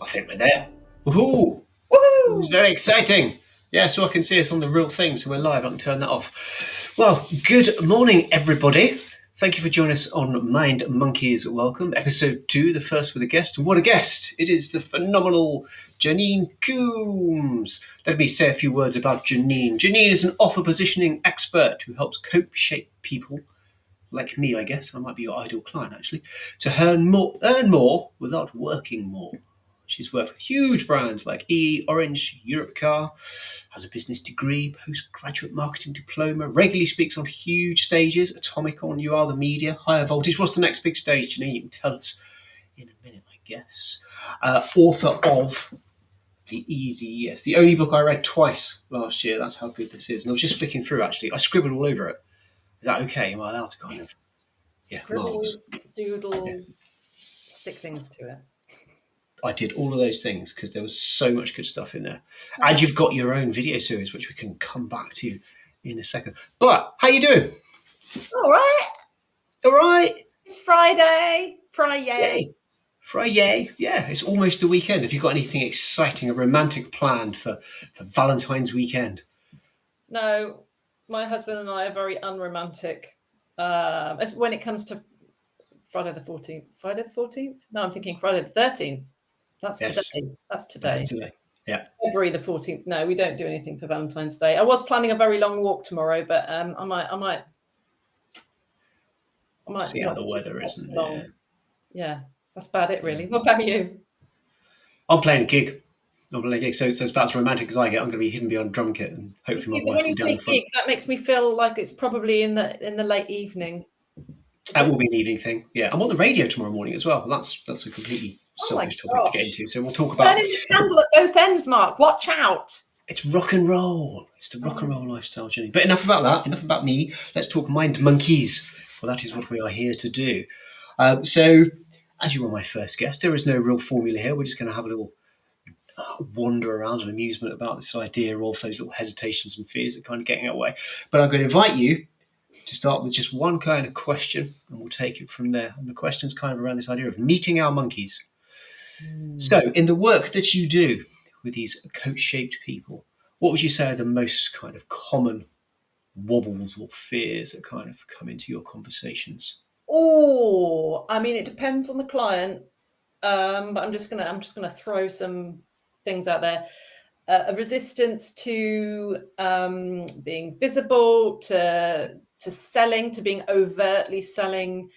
think we're there. Woohoo! This is very exciting. Yeah, so I can see us on the real thing, so we're live. I can turn that off. Well, good morning, everybody. Thank you for joining us on Mind Monkeys. Welcome. Episode 2, the first with a guest. And what a guest! It is the phenomenal Janine Coombes. Let me say a few words about Janine. Janine is an offer positioning expert who helps cope-shape people like me, I guess. I might be your ideal client, actually, to earn more without working more. She's worked with huge brands like Orange, Europcar, has a business degree, postgraduate marketing diploma, regularly speaks on huge stages, Atomic on You Are the Media, Higher Voltage. What's the next big stage, Janine? You can tell us in a minute, I guess. Author of The Easy Yes, the only book I read twice last year. That's how good this is. And I was just flicking through, actually. I scribbled all over it. Is that okay? Am I allowed to kind of... Scribble, doodle, stick things to it. I did all of those things because there was so much good stuff in there. And you've got your own video series, which we can come back to in a second. But how you doing? All right. All right. It's Friday. Friday. Friday. Yeah, it's almost the weekend. Have you got anything exciting, a romantic planned for Valentine's weekend? No, my husband and I are very unromantic. When it comes to Friday the 14th. Friday the 14th? No, I'm thinking Friday the 13th. That's today. That's today. Yeah. February the 14th. No, we don't do anything for Valentine's Day. I was planning a very long walk tomorrow, but I might see how the weather is. Yeah, that's about it, really. What about you? I'm playing a gig. So it's about as romantic as I get. I'm going to be hidden behind a drum kit and hopefully my wife will be down the front. Gig, that makes me feel like it's probably in the late evening. That will be an evening thing. Yeah, I'm on the radio tomorrow morning as well. That's a completely selfish topic to get into. So we'll talk about. Burning the candle at both ends, Mark. Watch out. It's rock and roll. It's the rock and roll lifestyle, Jenny. But enough about that. Enough about me. Let's talk Mind Monkeys. Well, that is what we are here to do. So, as you were my first guest, there is no real formula here. We're just going to have a little wander around and amusement about this idea of those little hesitations and fears that kind of getting away. But I'm going to invite you to start with just one kind of question, and we'll take it from there. And the question's kind of around this idea of meeting our monkeys. So, in the work that you do with these coach-shaped people, what would you say are the most kind of common wobbles or fears that kind of come into your conversations? Oh, I mean, it depends on the client, but I'm just gonna throw some things out there. A resistance to being visible, to selling, to being overtly selling.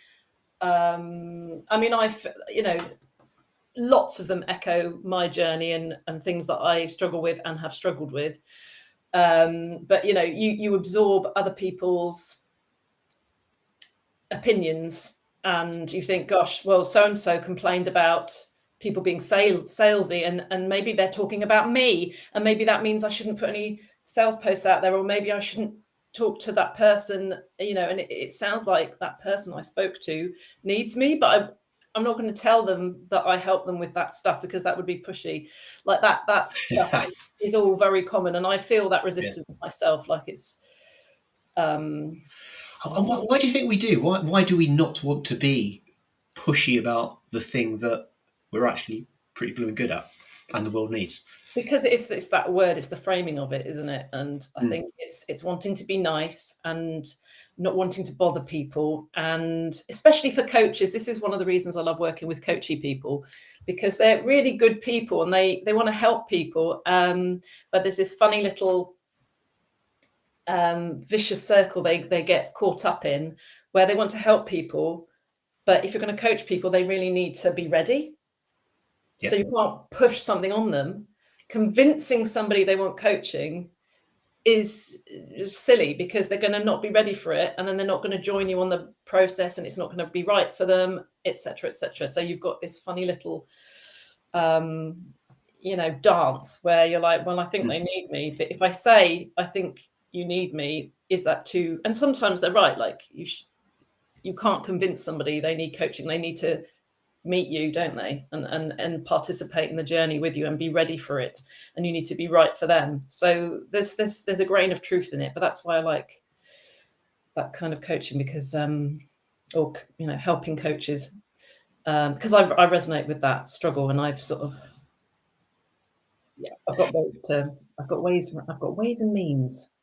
I mean, lots of them echo my journey and things that I struggle with and have struggled with. But you absorb other people's opinions and you think, gosh, well, so-and-so complained about people being salesy and maybe they're talking about me, and maybe that means I shouldn't put any sales posts out there, or maybe I shouldn't talk to that person, and it sounds like that person I spoke to needs me, but I'm not going to tell them that I help them with that stuff because that would be pushy. Like that stuff is all very common, and I feel that resistance myself. Like it's. Why do you think we do? Why do we not want to be pushy about the thing that we're actually pretty blooming good at and the world needs? Because it's that word, it's the framing of it, isn't it? And I think it's wanting to be nice and not wanting to bother people. And especially for coaches, this is one of the reasons I love working with coachy people, because they're really good people and they want to help people. But there's this funny little vicious circle they get caught up in where they want to help people. But if you're going to coach people, they really need to be ready. Yep. So you can't push something on them. Convincing somebody they want coaching is silly because they're going to not be ready for it, and then they're not going to join you on the process, and it's not going to be right for them, etc., etc. So you've got this funny little dance where you're like, well, I think they need me, but if I say I think you need me, is that too? And sometimes they're right. Like you can't convince somebody they need coaching. They need to meet you, don't they? And participate in the journey with you and be ready for it. And you need to be right for them. So there's a grain of truth in it, but that's why I like that kind of coaching, because helping coaches, because I resonate with that struggle, and I've sort of I've got ways and means.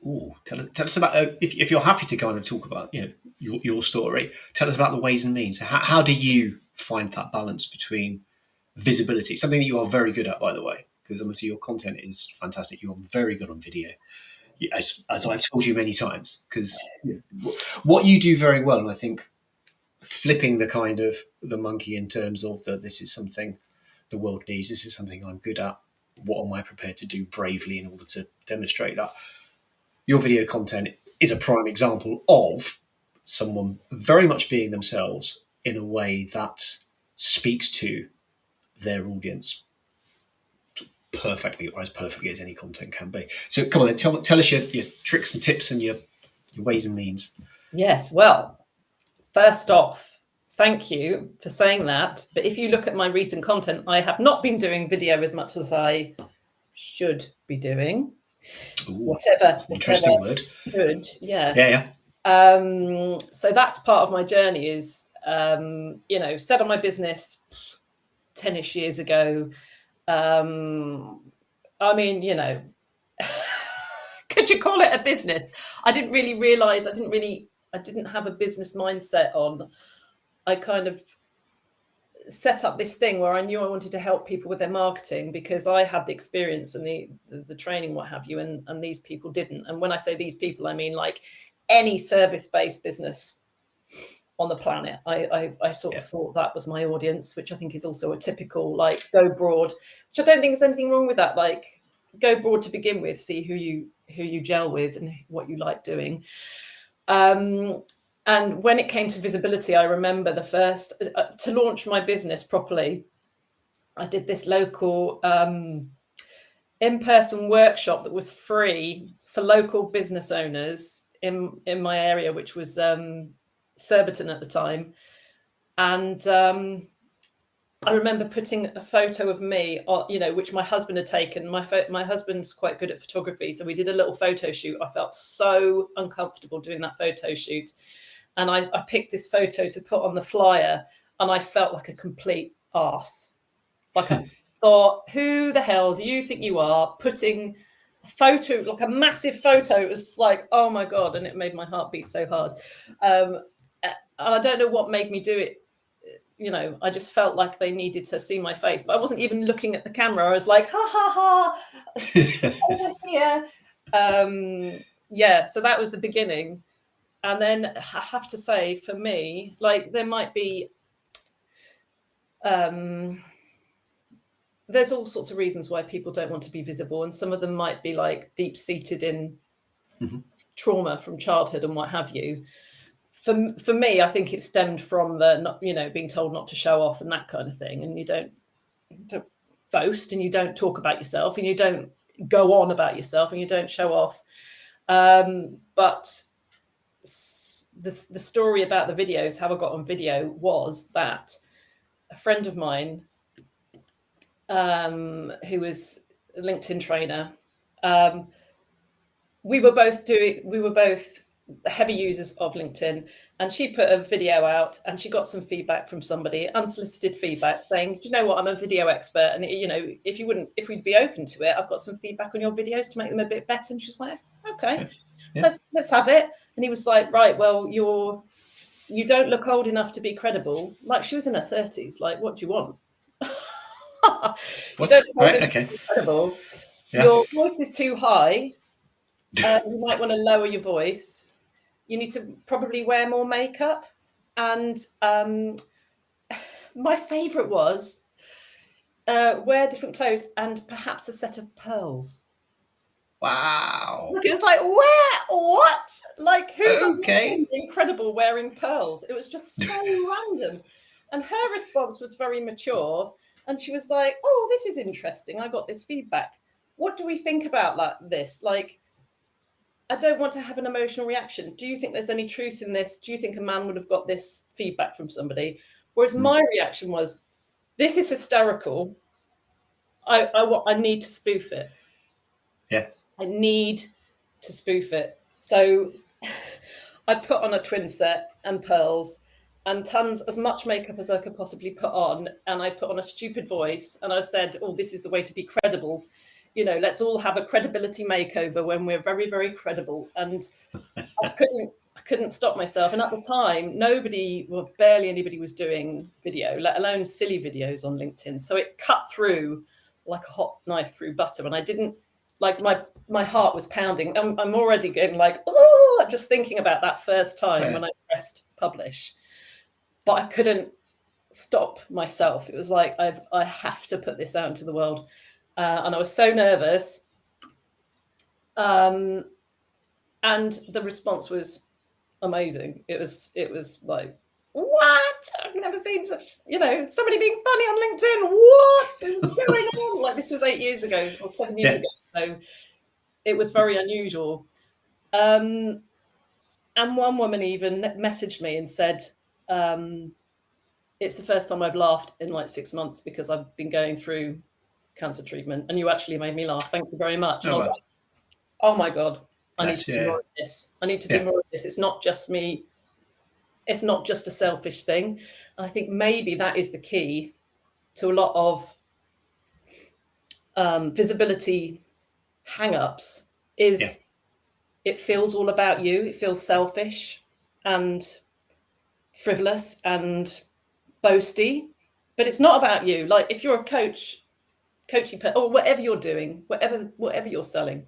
Ooh, tell us about if you're happy to kind of talk about your story. Tell us about the ways and means. How do you find that balance between visibility, something that you are very good at, by the way, because obviously your content is fantastic. You are very good on video, as I've told you many times. Because what you do very well, and I think flipping the monkey in terms of this is something the world needs. This is something I'm good at. What am I prepared to do bravely in order to demonstrate that? Your video content is a prime example of someone very much being themselves in a way that speaks to their audience perfectly, or as perfectly as any content can be. So come on then, tell us your tricks and tips and your ways and means. Yes, well, first off, thank you for saying that. But if you look at my recent content, I have not been doing video as much as I should be doing. Ooh, whatever interesting word. Should, yeah. So that's part of my journey is, set on my business 10-ish years ago. I mean, could you call it a business? I didn't really realize, I didn't have a business mindset on. I kind of set up this thing where I knew I wanted to help people with their marketing because I had the experience and the training, what have you, and these people didn't. And when I say these people, I mean like any service-based business on the planet. I sort of thought that was my audience, which I think is also a typical like go broad, which I don't think there's anything wrong with that. Like go broad to begin with, see who you gel with and what you like doing. And when it came to visibility, I remember the first to launch my business properly, I did this local in-person workshop that was free for local business owners in my area, which was Surbiton at the time. And I remember putting a photo of me, which my husband had taken. My husband's quite good at photography, so we did a little photo shoot. I felt so uncomfortable doing that photo shoot. And I picked this photo to put on the flyer, and I felt like a complete arse. Like I thought, who the hell do you think you are putting a photo, like a massive photo? It was like, oh my God. And it made my heart beat so hard. And I don't know what made me do it. I just felt like they needed to see my face, but I wasn't even looking at the camera. I was like, ha, ha, ha, over here. So that was the beginning. And then I have to say, for me, like there might be, there's all sorts of reasons why people don't want to be visible. And some of them might be like deep-seated in trauma from childhood and what have you. For me, I think it stemmed from being told not to show off and that kind of thing. And you don't boast and you don't talk about yourself and you don't go on about yourself and you don't show off. But the story about the videos, how I got on video, was that a friend of mine who was a LinkedIn trainer, we were both heavy users of LinkedIn, and she put a video out and she got some feedback from somebody, unsolicited feedback, saying, do you know what, I'm a video expert, and if we'd be open to it, I've got some feedback on your videos to make them a bit better. And she's like, okay. Yeah. Let's have it. And he was like, right, well, you don't look old enough to be credible. Like she was in her 30s. Like, what do you want? You don't look old enough to be credible. Yeah. Your voice is too high. You might want to lower your voice. You need to probably wear more makeup. And my favorite was wear different clothes and perhaps a set of pearls. Wow. Look, it was like, where? What? Like, who's incredible wearing pearls? It was just so random. And her response was very mature. And she was like, oh, this is interesting. I got this feedback. What do we think about this? Like, I don't want to have an emotional reaction. Do you think there's any truth in this? Do you think a man would have got this feedback from somebody? Whereas my reaction was, this is hysterical. I need to spoof it. Yeah. I need to spoof it. So I put on a twin set and pearls and tons, as much makeup as I could possibly put on. And I put on a stupid voice and I said, oh, this is the way to be credible. You know, let's all have a credibility makeover when we're very, very credible. And I couldn't stop myself. And at the time, barely anybody was doing video, let alone silly videos on LinkedIn. So it cut through like a hot knife through butter. And I didn't, like, my heart was pounding. I'm already getting like, oh, just thinking about that first time when I pressed publish. But I couldn't stop myself. It was like, I have to put this out into the world. And I was so nervous. And the response was amazing. It was like, what? I've never seen such, somebody being funny on LinkedIn. What is going on? Like, this was 8 years ago or 7 years ago. So it was very unusual. And one woman even messaged me and said, it's the first time I've laughed in like 6 months because I've been going through cancer treatment and you actually made me laugh. Thank you very much. And I was like, oh my God, I need to do more of this. I need to do more of this. It's not just me. It's not just a selfish thing. And I think maybe that is the key to a lot of visibility hang-ups is it feels all about you. It feels selfish and frivolous and boasty, but it's not about you. Like, if you're a coaching or whatever you're doing, whatever you're selling,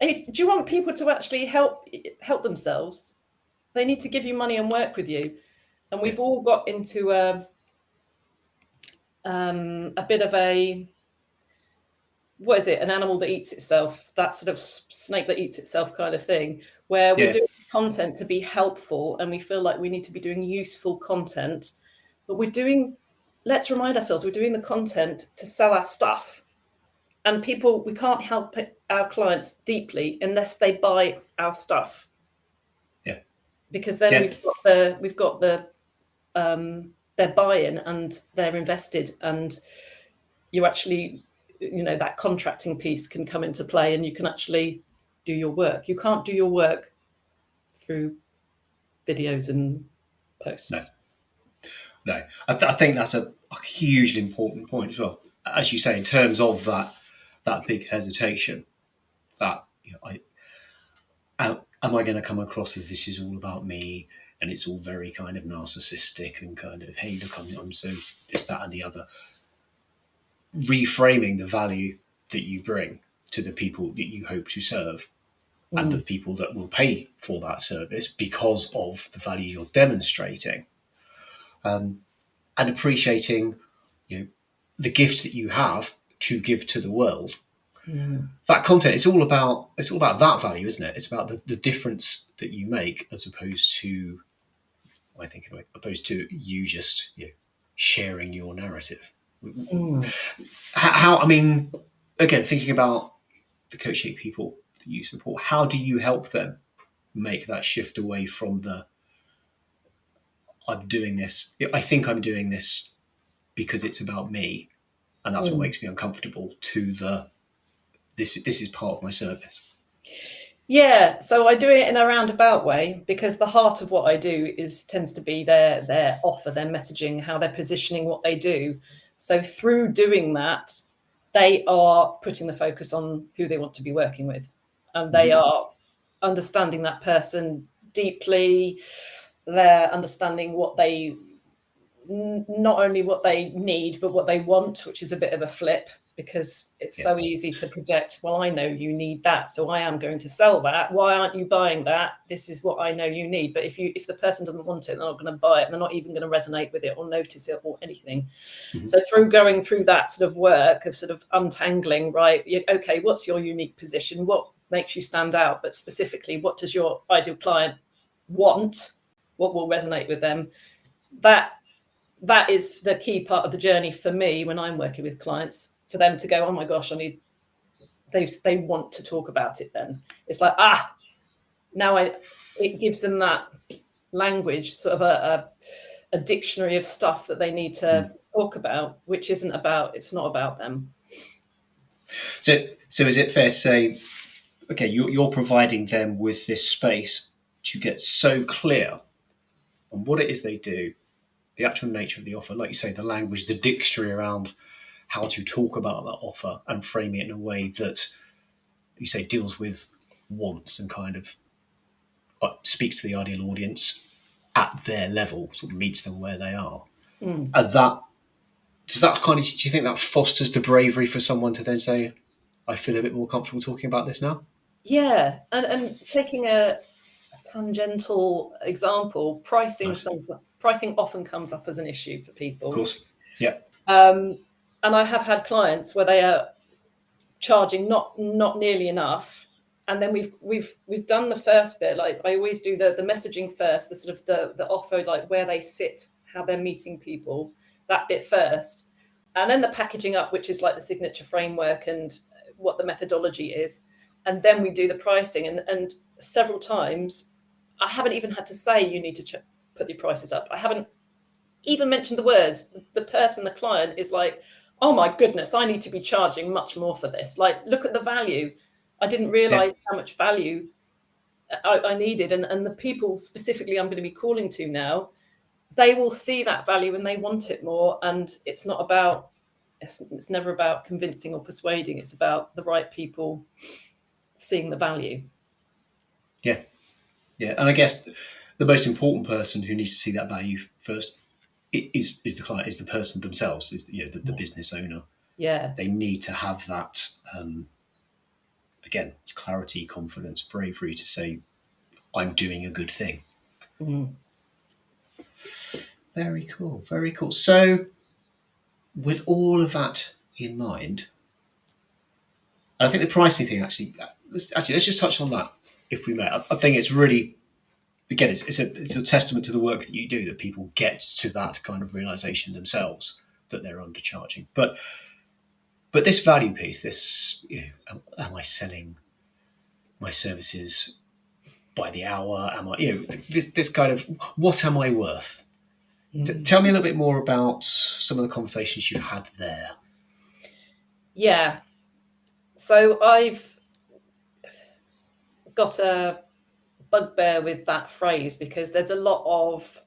do you want people to actually help themselves? They need to give you money and work with you. And we've all got into a bit of a, what is it? An animal that eats itself, that sort of snake that eats itself kind of thing, where we're doing content to be helpful and we feel like we need to be doing useful content, but let's remind ourselves, we're doing the content to sell our stuff. And we can't help our clients deeply unless they buy our stuff. Yeah. Because then we've got their buy-in and they're invested, and you actually, that contracting piece can come into play and you can actually do your work. You can't do your work through videos and posts. No. I think that's a hugely important point as well. As you say, in terms of that big hesitation, that am I going to come across as this is all about me and it's all very kind of narcissistic and kind of, hey, look, I'm so this, that, and the other. Reframing the value that you bring to the people that you hope to serve and the people that will pay for that service because of the value you're demonstrating, and appreciating the gifts that you have to give to the world. That content, it's all about that value, isn't it? It's about the difference that you make, as opposed to, I think, opposed to you just sharing your narrative. How, I mean, again, thinking about the coaching people that you support, how do you help them make that shift away from I'm doing this, I think I'm doing this because it's about me and that's what makes me uncomfortable, to this is part of my service? Yeah, so I do it in a roundabout way, because the heart of what I do tends to be their offer, their messaging, how they're positioning what they do. So through doing that, they are putting the focus on who they want to be working with, and they are understanding that person deeply. They're understanding not only what they need, but what they want, which is a bit of a flip, because it's so easy to project, well, I know you need that, so I am going to sell that. Why aren't you buying that? This is what I know you need. But if the person doesn't want it, they're not going to buy it. They're not even going to resonate with it or notice it or anything. So through going through that sort of work of sort of untangling, right, okay, what's your unique position? What makes you stand out? But specifically, what does your ideal client want? What will resonate with them? That is the key part of the journey for me when I'm working with clients, for them to go, oh my gosh, they want to talk about it. Then it's like, now it gives them that language, sort of a dictionary of stuff that they need to talk about, which it's not about them. So is it fair to say, okay, you're providing them with this space to get so clear on what it is they do, the actual nature of the offer, like you say, the language, the dictionary around how to talk about that offer and frame it in a way that, you say, deals with wants and kind of speaks to the ideal audience at their level, sort of meets them where they are. And that, do you think that fosters the bravery for someone to then say, I feel a bit more comfortable talking about this now? Yeah, and taking a tangential example, pricing Nice. pricing often comes up as an issue for people. Of course. Yeah. And I have had clients where they are charging not nearly enough, and then we've done the first bit. Like I always do the messaging first, the sort of the offer, like where they sit, how they're meeting people, that bit first, and then the packaging up, which is like the signature framework and what the methodology is, and then we do the pricing. And several times I haven't even had to say you need to put your prices up. I haven't even mentioned the words. The client is like, oh my goodness, I need to be charging much more for this. Like, look at the value. I didn't realize how much value I needed. And the people specifically I'm going to be calling to now, they will see that value and they want it more. And it's never about convincing or persuading. It's about the right people seeing the value. Yeah. Yeah. And I guess the most important person who needs to see that value first is the client, is the person themselves, is the business owner. Yeah. They need to have that, again, clarity, confidence, bravery to say, I'm doing a good thing. Mm. Very cool. Very cool. So with all of that in mind, I think the pricing thing let's just touch on that, if we may. I think it's really, again, it's a testament to the work that you do, that people get to that kind of realization themselves that they're undercharging. But this value piece, this, am I selling my services by the hour? Am I, this kind of, what am I worth? Tell me a little bit more about some of the conversations you've had there. Yeah. So I've got a bugbear with that phrase, because there's a lot of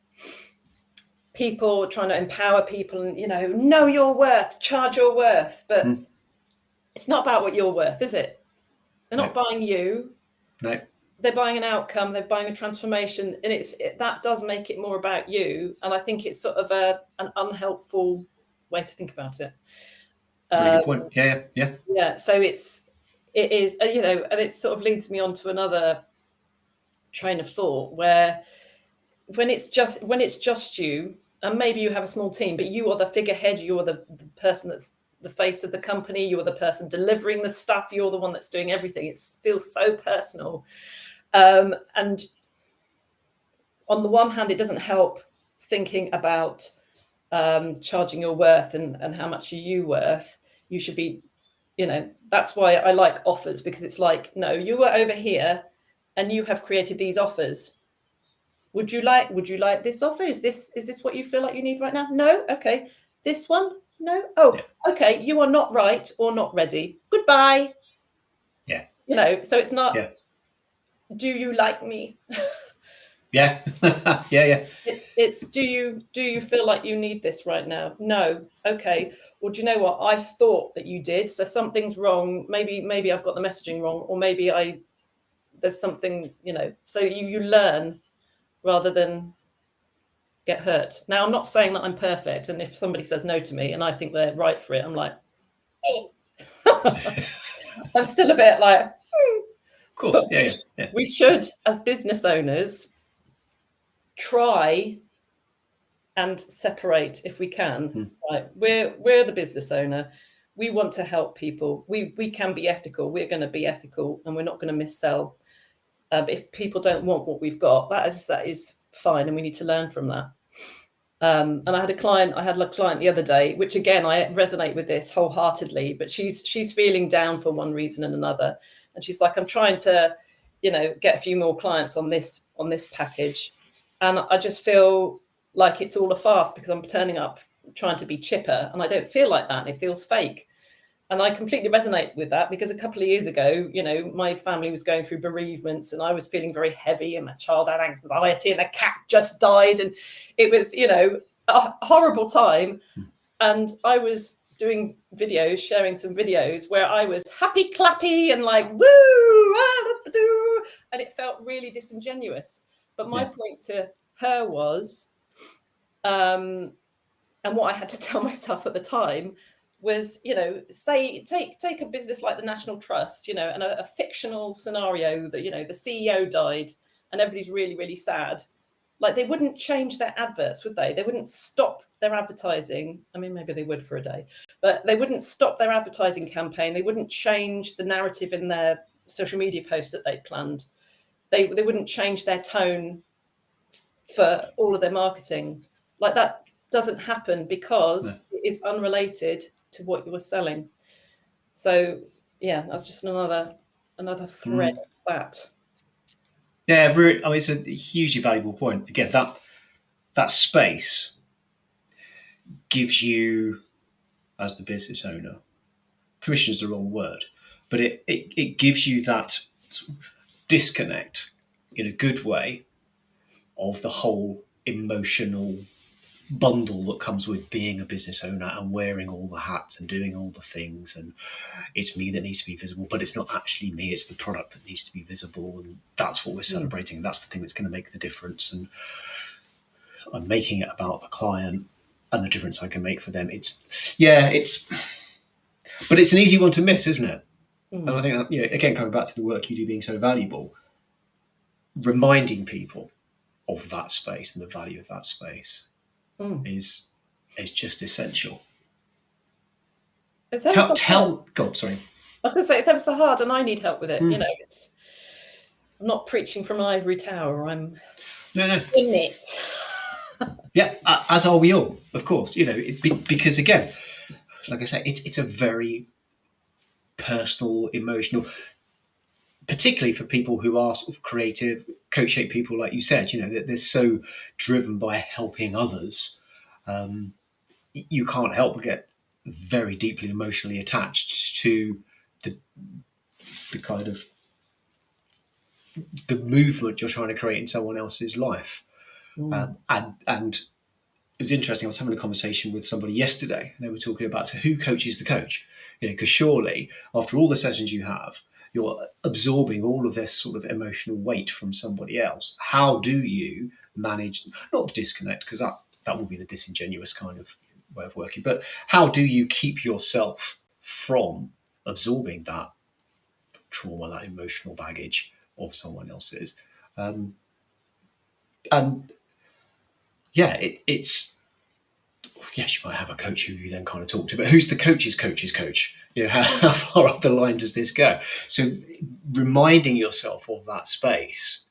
people trying to empower people and, know your worth, charge your worth. But it's not about what you're worth, is it? They're not buying you. No. They're buying an outcome, they're buying a transformation, and that does make it more about you. And I think it's sort of an unhelpful way to think about it. Really good point. Yeah. So it is, and it sort of leads me on to another train of thought, where when it's just you, and maybe you have a small team, but you are the figurehead, you are the person that's the face of the company, you're the person delivering the stuff, you're the one that's doing everything. It feels so personal. And on the one hand, it doesn't help thinking about charging your worth and how much are you worth. You should be, that's why I like offers, because it's like, no, you were over here and you have created these offers. Would you like this offer? Is this what you feel like you need right now? No? Okay. This one? No? Oh, yeah. Okay. You are not right or not ready. Goodbye. Yeah. So it's not, do you like me? Yeah. Yeah. It's do you feel like you need this right now? No. Okay. Well, do you know what? I thought that you did. So something's wrong. Maybe I've got the messaging wrong, or maybe there's something, so you learn rather than get hurt. Now, I'm not saying that I'm perfect. And if somebody says no to me and I think they're right for it, I'm like, I'm still a bit like, of course. Yeah. We should, as business owners, try and separate if we can. Right? We're the business owner. We want to help people. We can be ethical. We're going to be ethical, and we're not going to missell. If people don't want what we've got, that is fine, and we need to learn from that. And I had a client the other day, which again, I resonate with this wholeheartedly, but she's feeling down for one reason and another. And she's like, I'm trying to, get a few more clients on this package. And I just feel like it's all a farce because I'm turning up trying to be chipper, and I don't feel like that. And it feels fake. And I completely resonate with that, because a couple of years ago, my family was going through bereavements and I was feeling very heavy, and my child had anxiety, and a cat just died. And it was, a horrible time. And I was doing videos, sharing some videos where I was happy clappy and like, woo, and it felt really disingenuous. But my point to her was, and what I had to tell myself at the time was, take a business like the National Trust, and a fictional scenario that, the CEO died and everybody's really, really sad. Like, they wouldn't change their adverts, would they? They wouldn't stop their advertising. I mean, maybe they would for a day, but they wouldn't stop their advertising campaign. They wouldn't change the narrative in their social media posts that they'd planned. They wouldn't change their tone for all of their marketing. Like, that doesn't happen because it is unrelated to what you're selling. So yeah, that's just another thread of that. Yeah, I mean, it's a hugely valuable point. Again, that space gives you, as the business owner, permission is the wrong word, but it gives you that disconnect in a good way of the whole emotional bundle that comes with being a business owner and wearing all the hats and doing all the things, and it's me that needs to be visible, but it's not actually me, it's the product that needs to be visible, and that's what we're celebrating. That's the thing that's going to make the difference, and I'm making it about the client and the difference I can make for them. But it's an easy one to miss, isn't it? And I think that, again, coming back to the work you do being so valuable, reminding people of that space and the value of that space is just essential. It's ever so God, sorry. I was going to say, it's ever so hard, and I need help with it. I'm not preaching from an ivory tower. I'm in it. Yeah, as are we all, of course. Because again, like I say, it's a very personal, emotional, particularly for people who are sort of creative, coach-shaped people, like you said. They're so driven by helping others. You can't help but get very deeply emotionally attached to the kind of the movement you're trying to create in someone else's life. And it was interesting. I was having a conversation with somebody yesterday. And they were talking about, so who coaches the coach? Because surely after all the sessions you have, you're absorbing all of this sort of emotional weight from somebody else. How do you manage, not the disconnect, because that will be the disingenuous kind of way of working, but how do you keep yourself from absorbing that trauma, that emotional baggage of someone else's? And yeah, it's yes, you might have a coach who you then kind of talk to, but who's the coach's coach? How far up the line does this go? So reminding yourself of that space,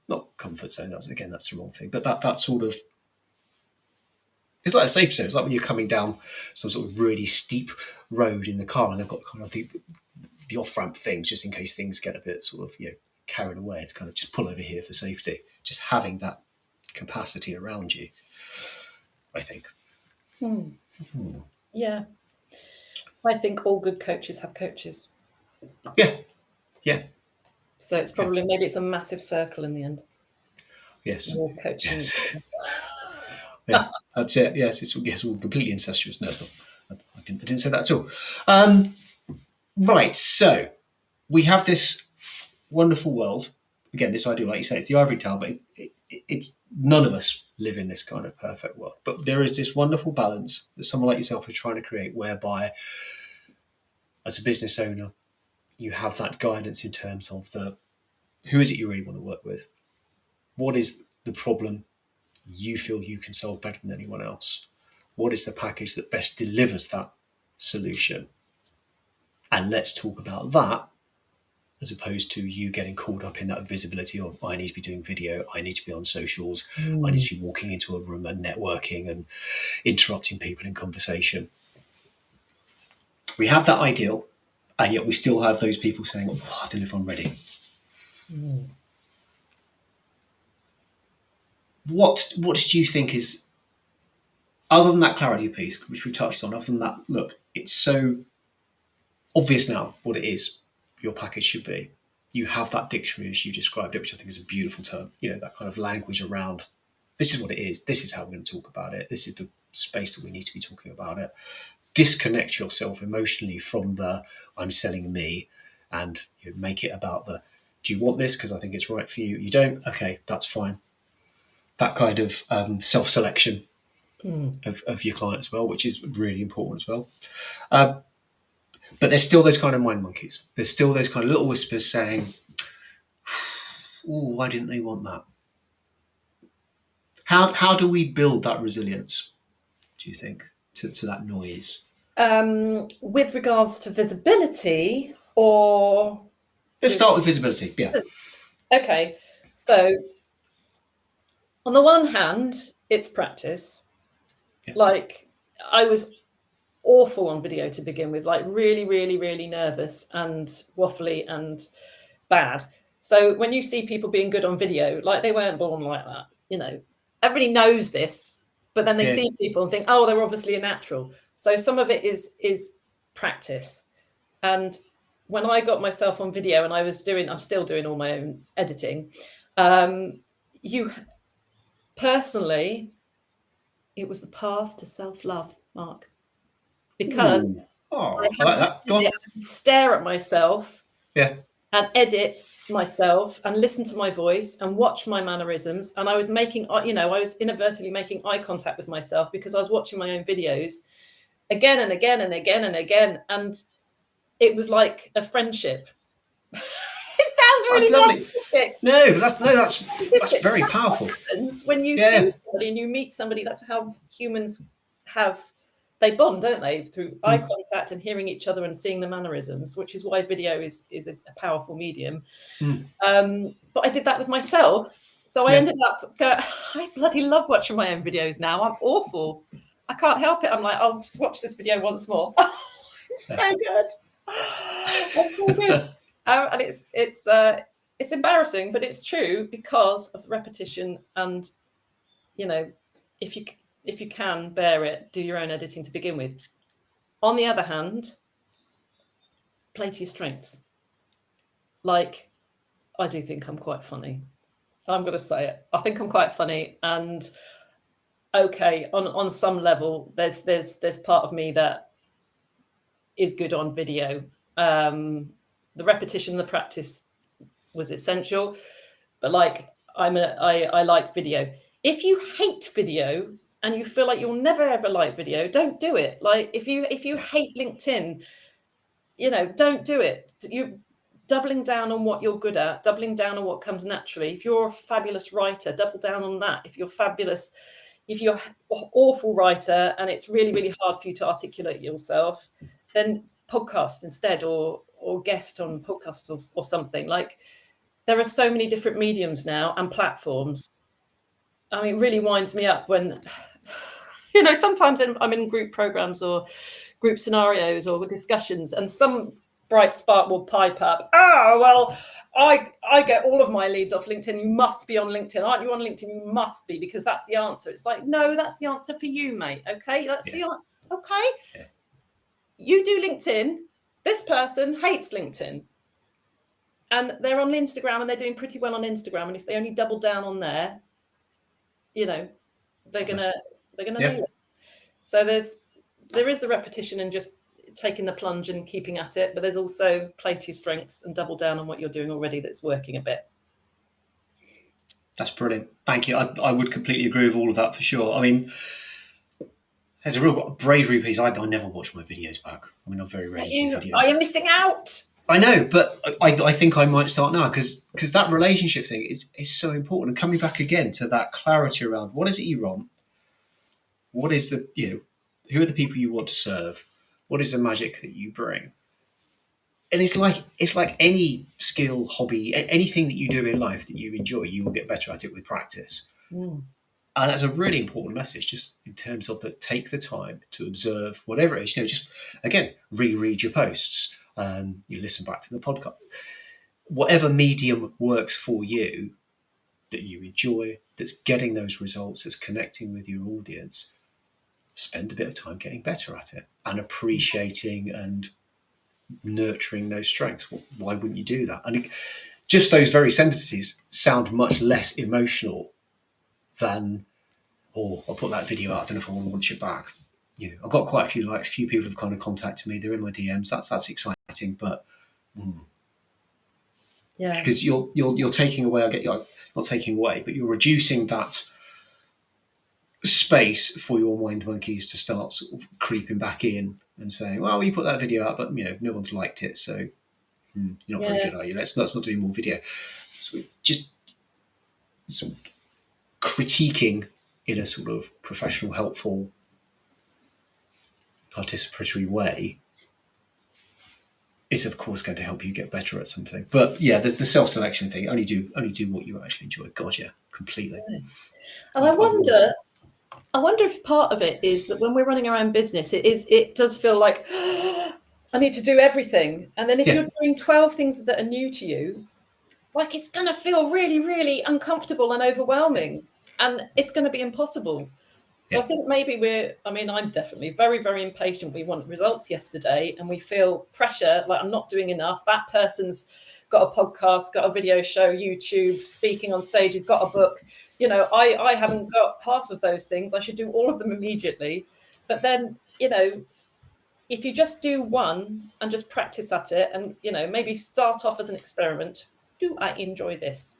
not comfort zone, that's the wrong thing, but that sort of, it's like a safety zone. It's like when you're coming down some sort of really steep road in the car and they've got kind of the off-ramp things just in case things get a bit sort of carried away. It's kind of just pull over here for safety. Just having that capacity around you, I think. Yeah. I think all good coaches have coaches. Yeah. So it's probably, maybe it's a massive circle in the end. Yes. More coaching. Yes. Yeah, that's it. Yes, it's all completely incestuous. No, it's not. I didn't say that at all. Right, so we have this wonderful world. Again, this idea, like you say, it's the ivory tower, but it's none of us live in this kind of perfect world. But there is this wonderful balance that someone like yourself is trying to create, whereby, as a business owner, you have that guidance in terms of who is it you really want to work with? What is the problem you feel you can solve better than anyone else? What is the package that best delivers that solution? And let's talk about that, as opposed to you getting caught up in that visibility of, I need to be doing video, I need to be on socials, I need to be walking into a room and networking and interrupting people in conversation. We have that ideal, and yet we still have those people saying, I don't know if I'm ready. What did you think is, other than that clarity piece, which we touched on, other than that, look, it's so obvious now what it is your package should be. You have that dictionary as you described it, which I think is a beautiful term, that kind of language around this is what it is, this is how we're going to talk about it, this is the space that we need to be talking about it. Disconnect yourself emotionally from the I'm selling me, and make it about the do you want this because I think it's right for you. You don't? Okay, that's fine. That kind of self-selection of your client as well, which is really important as well. But there's still those kind of mind monkeys. There's still those kind of little whispers saying, "Oh, why didn't they want that?" How do we build that resilience, do you think, to that noise? With regards to visibility, or let's start with visibility. Yeah. Okay. So on the one hand, it's practice. Yeah. Like I was awful on video to begin with, like really, really, really nervous and waffly and bad. So when you see people being good on video, like they weren't born like that, everybody knows this, but then they see people and think, oh, they're obviously a natural. So some of it is practice. And when I got myself on video and I'm still doing all my own editing, personally, it was the path to self-love, Mark. Because I had to stare at myself and edit myself and listen to my voice and watch my mannerisms. And I was I was inadvertently making eye contact with myself because I was watching my own videos again and again and again and again. And it was like a friendship. It sounds really narcissistic. No, that's very powerful. What happens when you see somebody and you meet somebody. That's how humans they bond, don't they? Through eye contact and hearing each other and seeing the mannerisms, which is why video is a powerful medium. But I did that with myself. So I ended up going, I bloody love watching my own videos now. I'm awful. I can't help it. I'm like, I'll just watch this video once more. It's so good. It's so good. And it's embarrassing, but it's true because of repetition. And, if you can bear it, do your own editing to begin with. On the other hand, play to your strengths. Like, I do think I'm quite funny. I'm going to say it. I think I'm quite funny. And okay, on some level, there's part of me that is good on video. The repetition, the practice was essential. But like, I like video. If you hate video and you feel like you'll never ever like video, don't do it. Like if you hate LinkedIn, don't do it. You doubling down on what you're good at, doubling down on what comes naturally. If you're a fabulous writer, double down on that. If you're an awful writer and it's really, really hard for you to articulate yourself, then podcast instead or guest on podcasts or something. Like there are so many different mediums now and platforms. I mean, it really winds me up when, sometimes I'm in group programs or group scenarios or discussions and some bright spark will pipe up. Well, I get all of my leads off LinkedIn. You must be on LinkedIn. Aren't you on LinkedIn? You must be, because that's the answer. It's like, no, that's the answer for you, mate. Okay, that's the answer. Okay. Yeah. You do LinkedIn. This person hates LinkedIn. And they're on Instagram and they're doing pretty well on Instagram. And if they only double down on there, they're gonna nail it. So there is the repetition and just taking the plunge and keeping at it, but there's also play to your strengths and double down on what you're doing already that's working a bit. That's brilliant. Thank you. I would completely agree with all of that for sure. I mean, there's a real bravery piece. I never watch my videos back. I mean, I'm very rarely do video. Are you missing out? I know, but I think I might start now because that relationship thing is so important. And coming back again to that clarity around what is it you want, what is the who are the people you want to serve, what is the magic that you bring, and it's like any skill, hobby, anything that you do in life that you enjoy, you will get better at it with practice. And that's a really important message, just in terms of take the time to observe whatever it is. Just again reread your posts. You listen back to the podcast, whatever medium works for you, that you enjoy, that's getting those results, that's connecting with your audience. spend a bit of time getting better at it and appreciating and nurturing those strengths. Why wouldn't you do that? And just those very sentences sound much less emotional than, oh, I'll put that video out, I don't know if I want to launch it back. I've got quite a few likes, a few people have kind of contacted me, they're in my DMs, that's exciting, but because you're taking away, not taking away, but you're reducing that space for your mind monkeys to start sort of creeping back in and saying, well, you put that video out, but no one's liked it, so you're not very good, are you? Let's not do more video. So just sort of critiquing in a sort of professional, helpful, participatory way is of course going to help you get better at something. But the self-selection thing, only do what you actually enjoy. God, yeah, completely. And I wonder if part of it is that when we're running our own business, it does feel like I need to do everything. And then if you're doing 12 things that are new to you, like it's going to feel really, really uncomfortable and overwhelming, and it's going to be impossible. So I think maybe I'm definitely very, very impatient. We want results yesterday and we feel pressure, like I'm not doing enough. That person's got a podcast, got a video show, YouTube, speaking on stage, has got a book. I haven't got half of those things. I should do all of them immediately. But then, if you just do one and just practice at it and, maybe start off as an experiment. Do I enjoy this?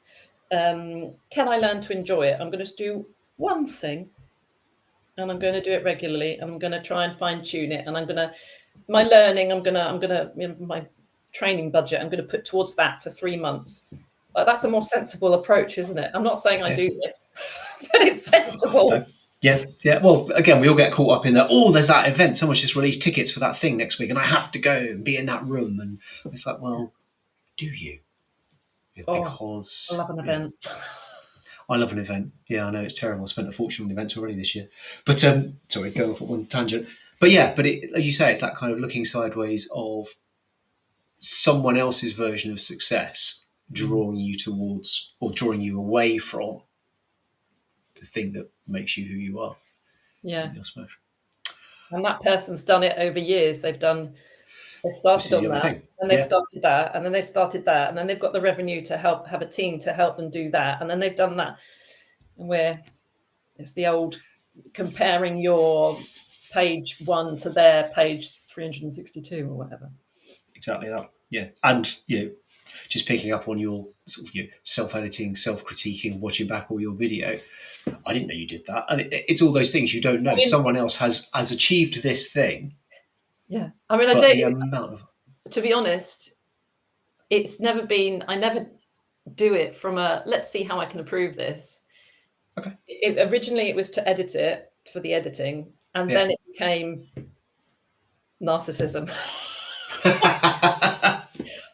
Can I learn to enjoy it? I'm going to do one thing. And I'm going to do it regularly. And I'm going to try and fine tune it. And my training budget, I'm going to put towards that for 3 months. But that's a more sensible approach, isn't it? I'm not saying I do this, but it's sensible. Yeah. Well, again, we all get caught up in that. Oh, there's that event. Someone's just released tickets for that thing next week, and I have to go and be in that room. And it's like, well, do you? Because I love an event. I love an event. Yeah, I know it's terrible. I spent a fortune on events already this year. But sorry, going off on one tangent. But as you say, it's that kind of looking sideways of someone else's version of success drawing you towards or drawing you away from the thing that makes you who you are. Yeah. And that person's done it over years. They've started on that, and they've started that, and then they've started that, and then they've got the revenue to have a team to help them do that, and then they've done that. And it's the old comparing your page 1 to their page 362 or whatever. Exactly that. Yeah. And just picking up on your sort of self-editing, self-critiquing, watching back all your video. I didn't know you did that. And it's all those things you don't know. Someone else has achieved this thing. Yeah. I mean, to be honest, it's never been, I never do it from let's see how I can improve this. Okay. Originally it was to edit it for the editing, and then it became narcissism.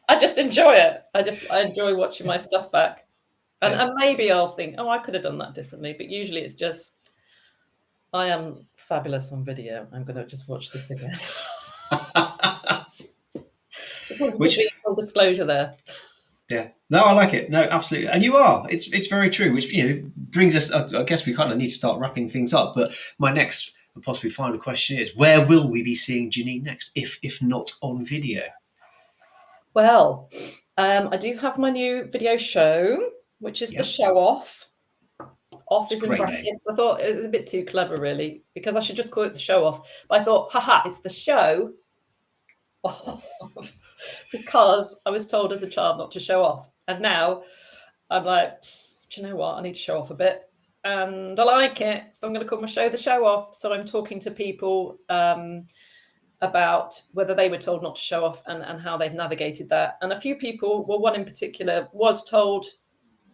I just enjoy it. I enjoy watching my stuff back. And maybe I'll think, I could have done that differently. But usually it's just, I am fabulous on video. I'm going to just watch this again. Which full disclosure there. Yeah, no, I like it. No, absolutely, and you are. It's very true. Which brings us. I guess we kind of need to start wrapping things up. But my next, and possibly final question is: where will we be seeing Janine next, if not on video? Well, I do have my new video show, which is the Show Off. Off is in brackets. I thought it was a bit too clever, really, because I should just call it the Show Off. But I thought, it's the show off. Because I was told as a child not to show off. And now I'm like, do you know what? I need to show off a bit. And I like it. So I'm going to call my show The Show Off. So I'm talking to people about whether they were told not to show off and how they've navigated that. And a few people, one in particular was told,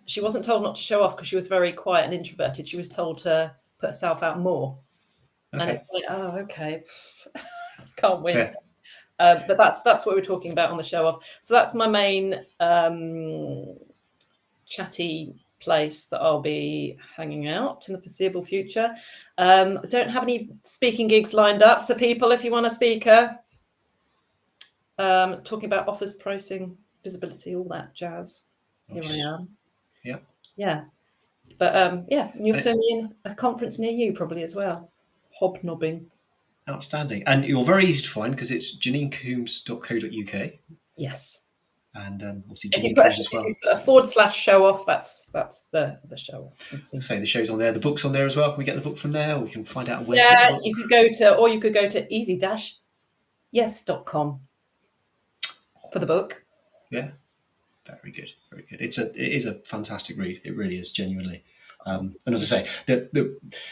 she wasn't told not to show off because she was very quiet and introverted. She was told to put herself out more. Okay. And it's like, okay, can't win. Yeah. But that's what we're talking about on the Show Off. So that's my main chatty place that I'll be hanging out in the foreseeable future. I don't have any speaking gigs lined up. So people, if you want a speaker, talking about offers, pricing, visibility, all that jazz, here I am. Yeah. But you'll send me in a conference near you probably as well. hobnobbing. Outstanding. And you're very easy to find because it's janinecoombes.co.uk. Yes. And obviously If you Janine put Coombes as well. a /show off, that's the show off. Say the show's on there. The book's on there as well. Can we get the book from there? Or we can find out where to Yeah, get the book. you could go to easy-yes.com for the book. Yeah. Very good. Very good. It is a fantastic read. It really is, genuinely. And as I say,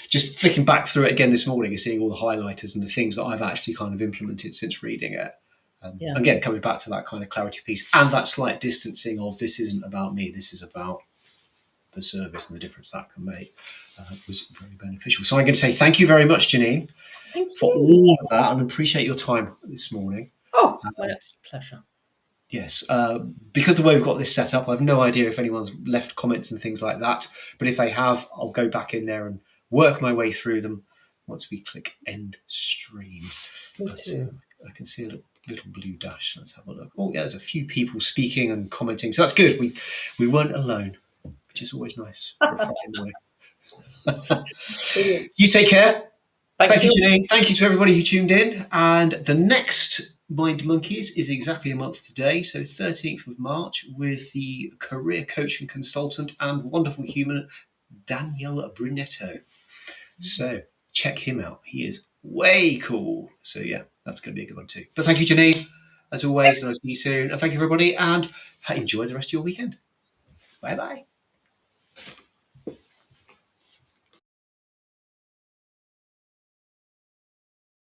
just flicking back through it again this morning and seeing all the highlighters and the things that I've actually kind of implemented since reading it. Again, coming back to that kind of clarity piece and that slight distancing of this isn't about me, this is about the service and the difference that can make was very beneficial. So I'm going to say thank you very much, Janine, for all of that, and appreciate your time this morning. Oh, my absolute pleasure. Yes, because the way we've got this set up, I have no idea if anyone's left comments and things like that. But if they have, I'll go back in there and work my way through them once we click end stream. Me too. I can see a little blue dash. Let's have a look. Oh, yeah, there's a few people speaking and commenting. So that's good. We weren't alone, which is always nice for a Friday morning. You take care. Thank you, Janine. Thank you to everybody who tuned in. And the next Mind Monkeys is exactly a month today, so 13th of March, with the career coach and consultant and wonderful human Daniel Brunetto. So check him out. He is way cool. So yeah, that's going to be a good one too. But thank you, Janine, as always, and I'll see you soon. And thank you, everybody, and enjoy the rest of your weekend. Bye-bye.